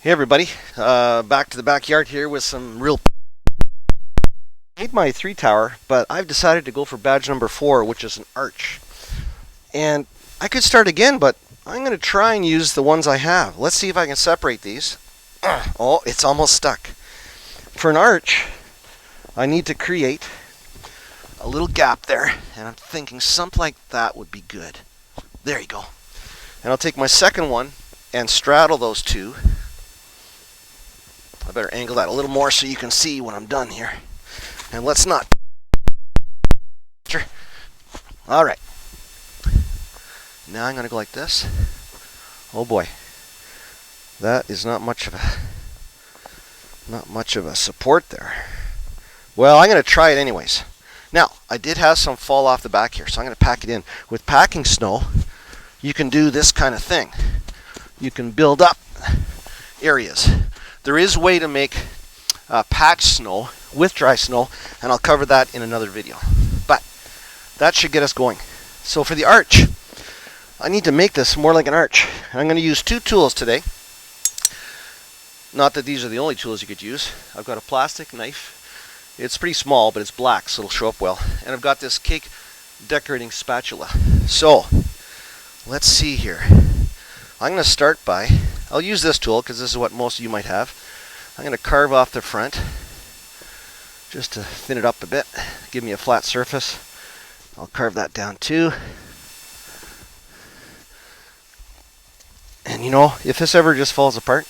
Hey everybody, back to the backyard here with some real... I made my 3 tower, but I've decided to go for badge number 4, which is an arch. And I could start again, but I'm going to try and use the ones I have. Let's see if I can separate these. Oh, it's almost stuck. For an arch, I need to create a little gap there, and I'm thinking something like that would be good. There you go. And I'll take my second one and straddle those two. I better angle that a little more so you can see when I'm done here. And let's not... Alright. Now I'm going to go like this. Oh boy. That is not much of a support there. Well, I'm going to try it anyways. Now, I did have some fall off the back here, so I'm going to pack it in. With packing snow, you can do this kind of thing. You can build up areas. There is a way to make patch snow with dry snow, and I'll cover that in another video. But that should get us going. So for the arch, I need to make this more like an arch. And I'm going to use 2 tools today. Not that these are the only tools you could use. I've got a plastic knife. It's pretty small, but it's black, so it'll show up well. And I've got this cake decorating spatula. So let's see here. I'm going to start by... I'll use this tool because this is what most of you might have. I'm going to carve off the front just to thin it up a bit, give me a flat surface. I'll carve that down too. And you know, if this ever just falls apart,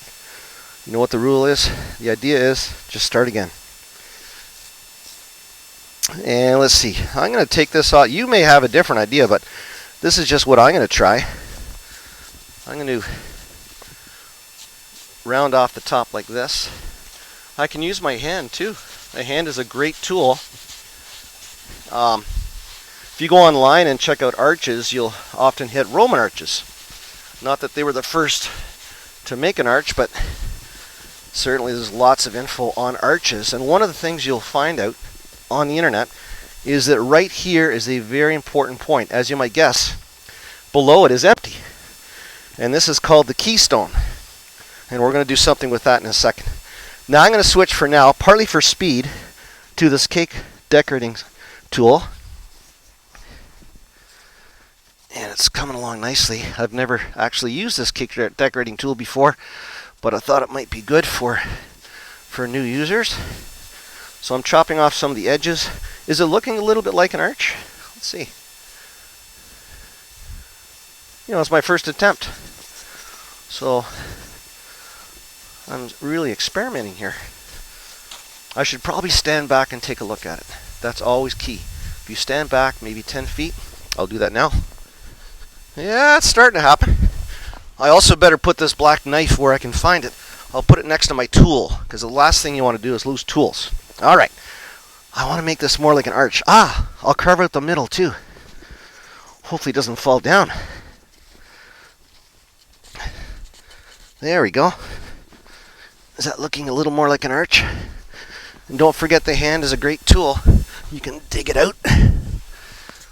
you know what the rule is? The idea is just start again. And let's see. I'm going to take this off. You may have a different idea, but this is just what I'm going to try. I'm going to round off the top like this. I can use my hand too. My hand is a great tool. If you go online and check out arches, you'll often hit Roman arches. Not that they were the first to make an arch, but certainly there's lots of info on arches. And one of the things you'll find out on the internet is that right here is a very important point. As you might guess, below it is empty. And this is called the keystone. And we're going to do something with that in a second. Now I'm going to switch for now, partly for speed, to this cake decorating tool. And it's coming along nicely. I've never actually used this cake decorating tool before, but I thought it might be good for new users. So I'm chopping off some of the edges. Is it looking a little bit like an arch? Let's see. You know, it's my first attempt. So I'm really experimenting here. I should probably stand back and take a look at it. That's always key. If you stand back maybe 10 feet, I'll do that now. Yeah, it's starting to happen. I also better put this black knife where I can find it. I'll put it next to my tool, because the last thing you want to do is lose tools. Alright, I want to make this more like an arch. I'll carve out the middle too. Hopefully it doesn't fall down. There we go. Is that looking a little more like an arch? And don't forget the hand is a great tool. You can dig it out. I'm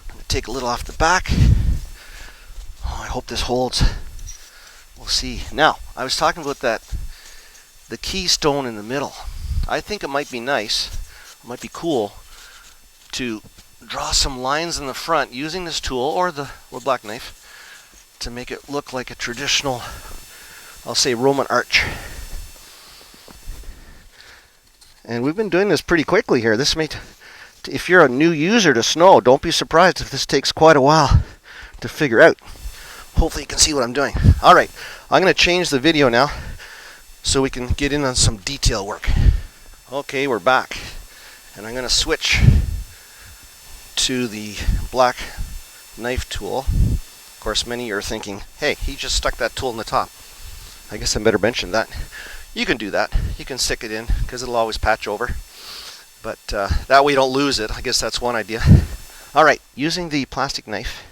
going to take a little off the back. Oh, I hope this holds. We'll see. Now, I was talking about the keystone in the middle. I think it might be nice, it might be cool to draw some lines in the front using this tool or the black knife to make it look like a traditional, I'll say, Roman arch. And we've been doing this pretty quickly here. This may, if you're a new user to snow, don't be surprised if this takes quite a while to figure out. Hopefully you can see what I'm doing. Alright, I'm going to change the video now so we can get in on some detail work. Okay, we're back. And I'm going to switch to the black knife tool. Of course, many are thinking, hey, he just stuck that tool in the top. I guess I better mention that. You can do that. You can stick it in because it'll always patch over. But that way you don't lose it. I guess that's one idea. Alright, using the plastic knife,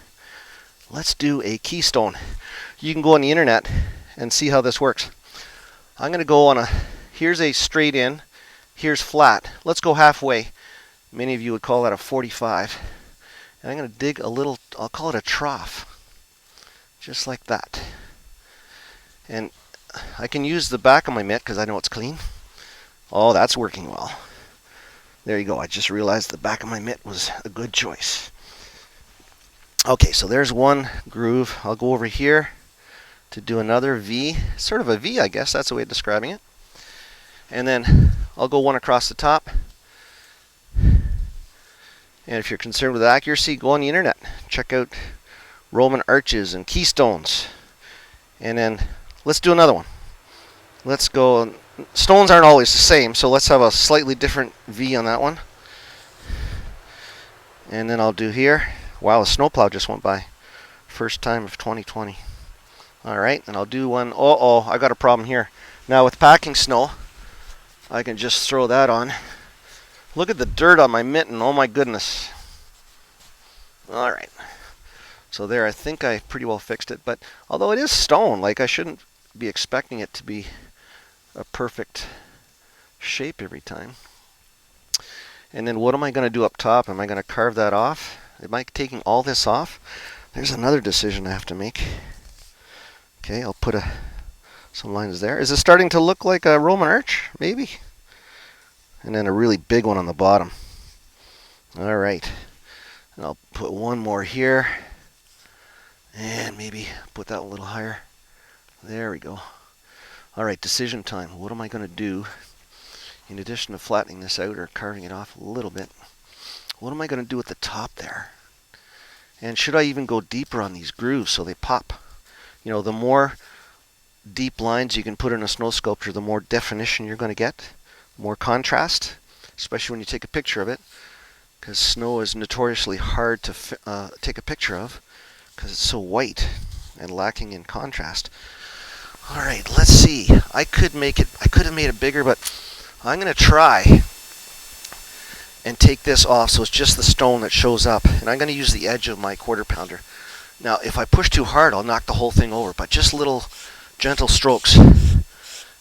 let's do a keystone. You can go on the internet and see how this works. I'm going to go on here's a straight in, here's flat. Let's go halfway. Many of you would call that a 45. And I'm going to dig a little, I'll call it a trough. Just like that. And I can use the back of my mitt because I know it's clean. Oh, that's working well. There you go. I just realized the back of my mitt was a good choice. Okay, so there's one groove. I'll go over here to do another V. Sort of a V, I guess. That's the way of describing it. And then I'll go one across the top. And if you're concerned with accuracy, go on the internet. Check out Roman arches and keystones. And then let's do another one. Let's go. Stones aren't always the same, so let's have a slightly different V on that one. And then I'll do here. Wow, a snowplow just went by. First time of 2020. Alright, and I'll do one. Uh-oh, I got a problem here. Now with packing snow, I can just throw that on. Look at the dirt on my mitten. Oh my goodness. Alright. So there, I think I pretty well fixed it. But although it is stone, like I shouldn't be expecting it to be a perfect shape every time. And then what am I going to do up top? Am I going to carve that off? Am I taking all this off? There's another decision I have to make. Okay, I'll put some lines there. Is it starting to look like a Roman arch? Maybe. And then a really big one on the bottom. All right. And I'll put one more here. And maybe put that a little higher. There we go. All right, decision time. What am I going to do in addition to flattening this out or carving it off a little bit? What am I going to do at the top there? And should I even go deeper on these grooves so they pop? You know, the more deep lines you can put in a snow sculpture, the more definition you're going to get, more contrast, especially when you take a picture of it, because snow is notoriously hard to take a picture of because it's so white and lacking in contrast. All right, let's see. I could have made it bigger, but I'm going to try and take this off so it's just the stone that shows up. And I'm going to use the edge of my quarter pounder. Now, if I push too hard, I'll knock the whole thing over, but just little gentle strokes.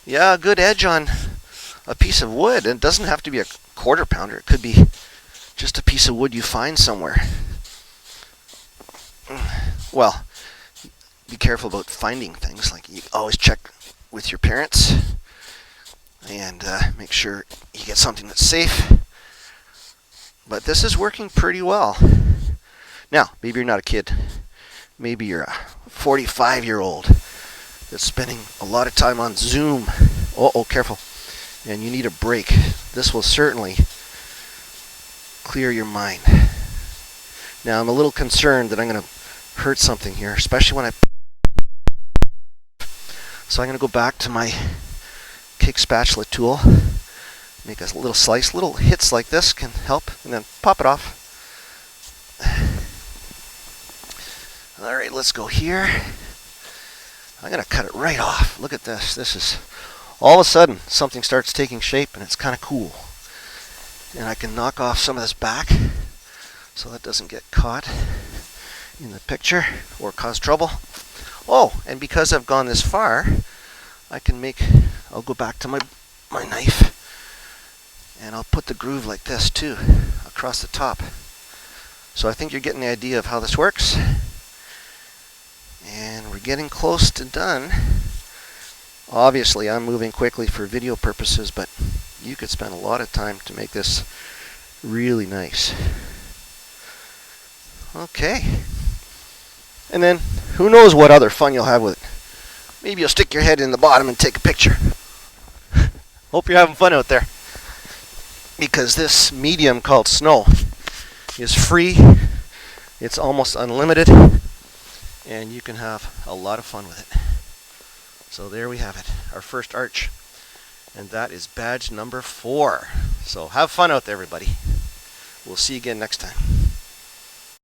Yeah, a good edge on a piece of wood. And it doesn't have to be a quarter pounder. It could be just a piece of wood you find somewhere. Well, be careful about finding things. Like, you always check with your parents and make sure you get something that's safe. But this is working pretty well. Now, maybe you're not a kid. Maybe you're a 45-year-old that's spending a lot of time on Zoom. Oh, careful. And you need a break. This will certainly clear your mind. Now, I'm a little concerned that I'm going to hurt something here, especially when I... So I'm going to go back to my kick spatula tool. Make a little slice. Little hits like this can help, and then pop it off. All right, let's go here. I'm going to cut it right off. Look at this. This is, all of a sudden, something starts taking shape, and it's kind of cool. And I can knock off some of this back so that doesn't get caught in the picture or cause trouble. Oh, and because I've gone this far, I'll go back to my knife. And I'll put the groove like this too, across the top. So I think you're getting the idea of how this works. And we're getting close to done. Obviously, I'm moving quickly for video purposes, but you could spend a lot of time to make this really nice. Okay. And then, who knows what other fun you'll have with it. Maybe you'll stick your head in the bottom and take a picture. Hope you're having fun out there. Because this medium called snow is free, it's almost unlimited, and you can have a lot of fun with it. So there we have it, our first arch. And that is badge number 4. So have fun out there, everybody. We'll see you again next time.